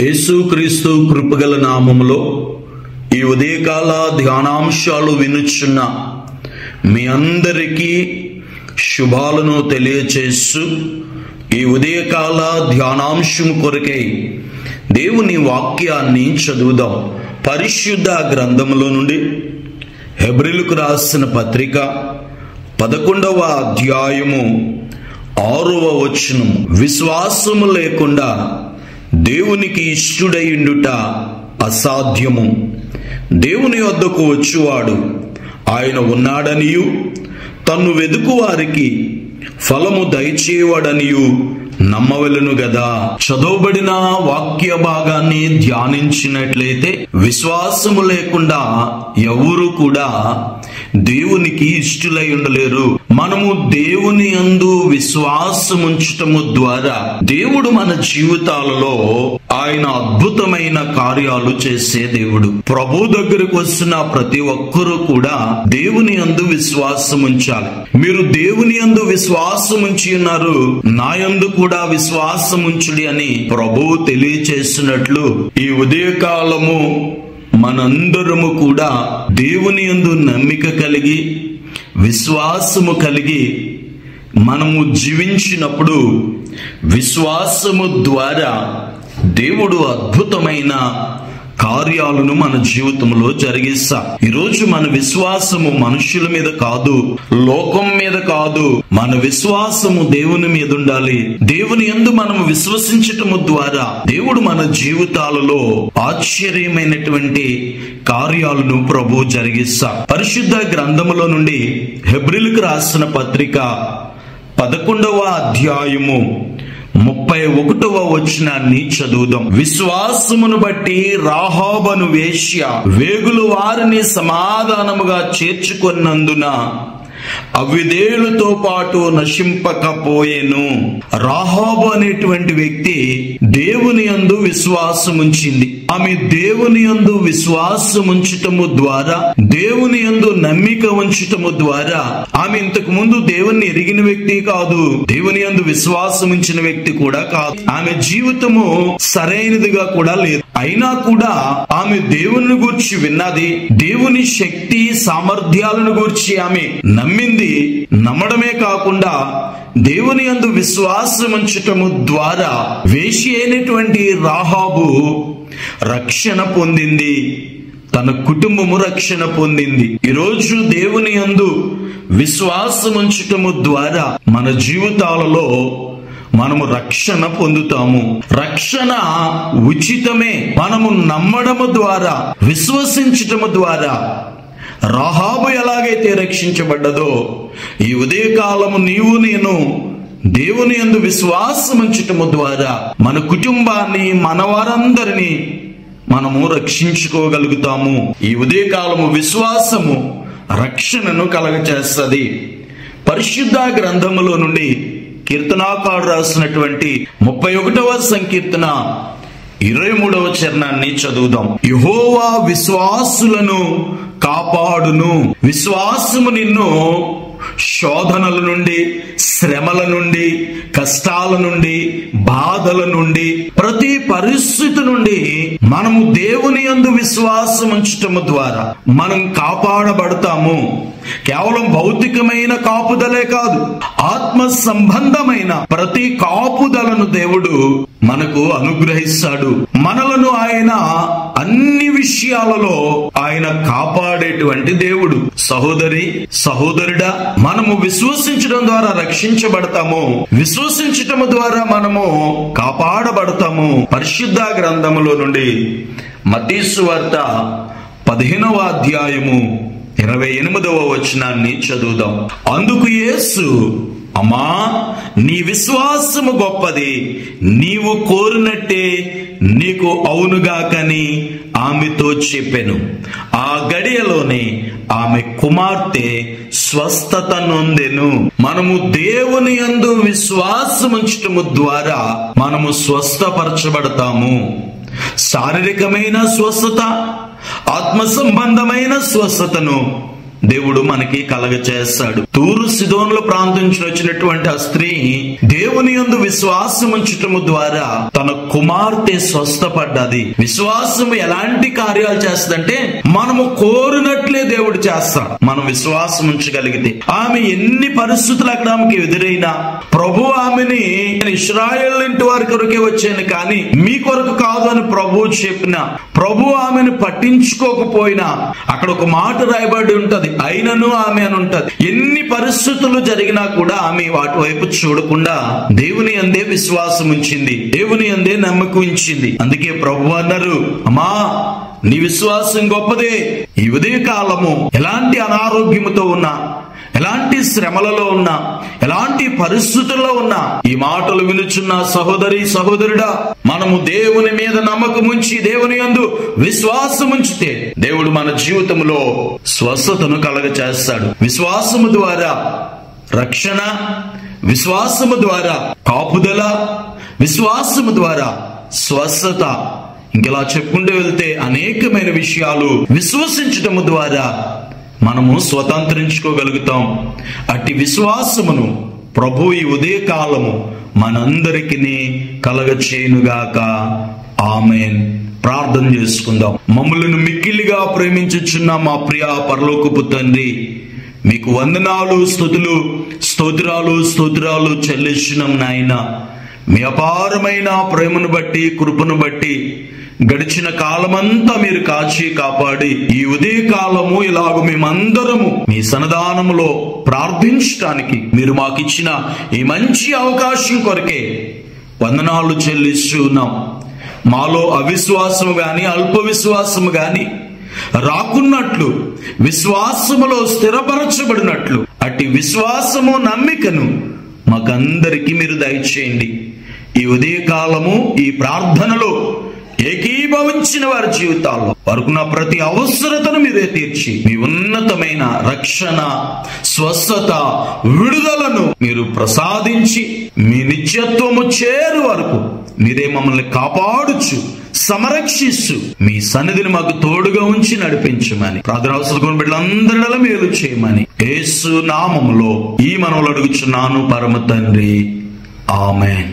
యేసుక్రీస్తు కృపగల నామములో ఈ ఉదయకాల ధ్యానాంశాలు వినుచున్న మీ అందరికీ శుభాలను తెలియచేస్తూ ఈ ఉదయకాల ధ్యానాంశం కొరకై దేవుని వాక్యాన్ని చదువుదాం. పరిశుద్ధ గ్రంథములో నుండి హెబ్రీయులకు రాసిన పత్రిక 11వ అధ్యాయము 6వ వచనం. విశ్వాసము లేకుండా దేవునికి ఇష్టుడైండుట అసాధ్యము. దేవుని వద్దకు వచ్చువాడు ఆయన ఉన్నాడనియు తన్ను వెదుకు వారికి ఫలము దయచేవాడనియు నమ్మవలెను గదా. చదవబడిన వాక్య భాగాన్ని ధ్యానించినట్లయితే విశ్వాసము లేకుండా ఎవరు కూడా దేవునికి ఇష్టులై ఉండలేరు. మనము దేవుని యందు విశ్వాసముంచటము ద్వారా దేవుడు మన జీవితాలలో ఆయన అద్భుతమైన కార్యాలు చేసే దేవుడు. ప్రభు దగ్గరకు వచ్చిన ప్రతి ఒక్కరూ కూడా దేవుని యందు విశ్వాసముంచాలి. మీరు దేవుని యందు విశ్వాసముంచి ఉన్నారు, నా యందు కూడా విశ్వాసముంచుడి అని ప్రభువు తెలియచేస్తున్నట్లు ఈ ఉదయకాలము మనందరము కూడా దేవుని యందు నమ్మిక కలిగి విశ్వాసము కలిగి మనము జీవించినప్పుడు విశ్వాసము ద్వారా దేవుడు అద్భుతమైన కార్యాలను మన జీవితంలో జరిగిస్తా. ఈరోజు మన విశ్వాసము మనుషుల మీద కాదు, లోకం మీద కాదు, మన విశ్వాసము దేవుని మీద ఉండాలి. దేవుని యందు మనము విశ్వసించటము ద్వారా దేవుడు మన జీవితాలలో ఆశ్చర్యమైనటువంటి కార్యాలను ప్రభు జరిగిస్తా. పరిశుద్ధ గ్రంథములో నుండి హెబ్రీయులకు రాసిన పత్రిక 11వ అధ్యాయము 31వ వచనాన్ని చదువుదాం. విశ్వాసమును బట్టి రాహాబను వేశ్య వేగులు వారిని సమాధానముగా చేర్చుకొన్నందున అవిధేయులతో పాటు నశింపకపోయేను. రాహాబు అనేటువంటి వ్యక్తి దేవుని యందు విశ్వాసముంచింది. ఆమె దేవుని యందు విశ్వాసముంచటము ద్వారా, దేవుని యందు నమ్మిక ఉంచటము ద్వారా, ఆమె ఇంతకు ముందు దేవుని ఎరిగిన వ్యక్తి కాదు, దేవుని యందు విశ్వాసముంచిన వ్యక్తి కూడా కాదు. ఆమె జీవితము సరైనదిగా కూడా లేదు. అయినా కూడా ఆమె దేవుని గూర్చి విన్నది, దేవుని శక్తి సామర్థ్యాలను గూర్చి ఆమె నమ్మింది. నమ్మడమే కాకుండా దేవుని యందు విశ్వాసం ఉంచటము ద్వారా వేశ్య అయినటువంటి రాహాబు రక్షణ పొందింది, తన కుటుంబము రక్షణ పొందింది. ఈరోజు దేవుని యందు విశ్వాసం ఉంచటము ద్వారా మన జీవితాలలో మనము రక్షణ పొందుతాము. రక్షణ ఉచితమే. మనము నమ్మడము ద్వారా, విశ్వసించటము ద్వారా రాహాబు ఎలాగైతే రక్షించబడ్డదో ఈ ఉదయకాలము నీవు నేను దేవుని యందు విశ్వాసముంచటము ద్వారా మన కుటుంబాన్ని, మన వారందరినీ మనము రక్షించుకోగలుగుతాము. ఈ ఉదయకాలము విశ్వాసము రక్షణను కలగచేస్తది. పరిశుద్ధ గ్రంథములో నుండి కీర్తనాకారుడు రాసినటువంటి 31వ సంకీర్తన 23వ చరణాన్ని చదువుదాం. యెహోవా విశ్వాసులను కాపాడును. విశ్వాసము నిన్ను శోధనల నుండి, శ్రమల నుండి, కష్టాల నుండి, బాధల నుండి, ప్రతి పరిస్థితి నుండి మనము దేవుని యందు విశ్వాసం ఉంచటము ద్వారా మనం కాపాడబడతాము. కేవలం భౌతికమైన కాపుదలే కాదు, ఆత్మ సంబంధమైన ప్రతి కాపుదలను దేవుడు మనకు అనుగ్రహిస్తాడు. మనలను ఆయన అన్ని విషయాలలో ఆయన కాపాడేటువంటి దేవుడు. సహోదరి, సహోదరుడా, మనము విశ్వసించడం ద్వారా రక్షించబడతాము, విశ్వసించటం ద్వారా మనము కాపాడబడతాము. పరిశుద్ధ గ్రంథములో నుండి మత్తయి సువార్త 15వ అధ్యాయము 28వ వచనాన్ని చదువుదాం. అందుకు యేసు, అమ్మా, నీ విశ్వాసము గొప్పది, నీవు కోరినట్టే నీకు అవునుగాకని ఆమెతో చెప్పెను. ఆ గడియలోనే ఆమె కుమార్తె స్వస్థత నొందెను. మనము దేవుని యందు విశ్వాసముంచటము ద్వారా మనము స్వస్థపరచబడతాము. శారీరకమైన స్వస్థత, ఆత్మ సంబంధమైన స్వస్థతను దేవుడు మనకి కలగచేస్తాడు. తూరు సిదోనుల ప్రాంతం నుంచి వచ్చినటువంటి ఆ స్త్రీ దేవుని యందు విశ్వాసం ఉంచటము ద్వారా తన కుమార్తె స్వస్థపడ్డది. విశ్వాసం ఎలాంటి కార్యాలు చేస్తుందంటే మనము కోరినట్లే దేవుడు చేస్తాడు. మనం విశ్వాసం ఉంచగలిగితే ఆమె ఎన్ని పరిస్థితులు అక్కడ ఆమెకి ఎదురైనా ప్రభు ఆమెని ఇశ్రాయేల్ ఇంటి వారి కొరకే వచ్చాను కానీ మీ కొరకు కాదు అని ప్రభువు చెప్పిన, ప్రభు ఆమెను పట్టించుకోకపోయినా అక్కడ ఒక మాట రాయబడి ఉంటది, అయినను ఆమె అని ఉంటది. ఎన్ని పరిస్థితులు జరిగినా కూడా ఆమె వాటి వైపు చూడకుండా దేవుని అందే విశ్వాసం ఉంచింది, దేవుని అందే నమ్మకం ఉంచింది. అందుకే ప్రభు అన్నారు, అమ్మా నీ విశ్వాసం గొప్పదే. ఈ ఉదయ కాలము ఎలాంటి అనారోగ్యముతో ఉన్నా, ఎలాంటి శ్రమలలో ఉన్నా, ఎలాంటి పరిస్థితుల్లో ఉన్నా ఈ మాటలు వినుచున్న సహోదరి సహోదరుడా, మనము దేవుని మీద నమ్మకం ఉంచి దేవుని యందు విశ్వాసం ఉంచితే దేవుడు మన జీవితంలో స్వస్థతను కలగచేస్తాడు. విశ్వాసము ద్వారా రక్షణ, విశ్వాసము ద్వారా కాపుదల, విశ్వాసము ద్వారా స్వస్థత, ఇంకెలా చెప్పుకుంటూ వెళ్తే అనేకమైన విషయాలు విశ్వసించటము ద్వారా మనము స్వతంత్రించుకోగలుగుతాం. అట్టి విశ్వాసమును ప్రభు ఈ ఉదయకాలము మనందరికీ కలగచేయునుగాక. ఆమేన్. ప్రార్థన చేసుకుందాం. మమ్ములను మిక్కిలిగా ప్రేమించుచున్న మా ప్రియ పరలోకపు తండ్రి, మీకు వందనాలు, స్తుతులు, స్తోత్రాలు చెల్లించున్నాం నాయన. మీ అపారమైన ప్రేమను బట్టి, కృపను బట్టి గడిచిన కాలమంతా మీరు కాచి కాపాడి ఈ ఉదయ కాలము ఇలాగ మేమందరము మీ సన్నిధానములో ప్రార్థించడానికి మీరు మాకిచ్చిన ఈ మంచి అవకాశం కొరకే వందనాలు చెల్లిస్తూ ఉన్నాం. మాలో అవిశ్వాసము గాని అల్ప విశ్వాసము గాని రాకున్నట్లు విశ్వాసములో స్థిరపరచబడినట్లు అట్టి విశ్వాసము, నమ్మికను మాకందరికీ మీరు దయచేయండి. ఈ ఉదయ కాలము ఈ ప్రార్థనలో ఏకీభవించిన వారి జీవితాల్లో వారుకున్న ప్రతి అవసరతను మీరే తీర్చి మీ ఉన్నతమైన రక్షణ, స్వస్థత, విడుదలను మీరు ప్రసాదించి మీ నిత్యత్వము చేరు వరకు మీరే మమ్మల్ని కాపాడుచు, సంరక్షిస్తూ మీ సన్నిధిని మాకు తోడుగా ఉంచి నడిపించమని, ప్రార్థన అవసరం బిడ్డలందరిలో మేలు చేయమని యేసు నామములో ఈ మనవులు అడుగుచున్నాను పరమ తండ్రి. ఆమేన్.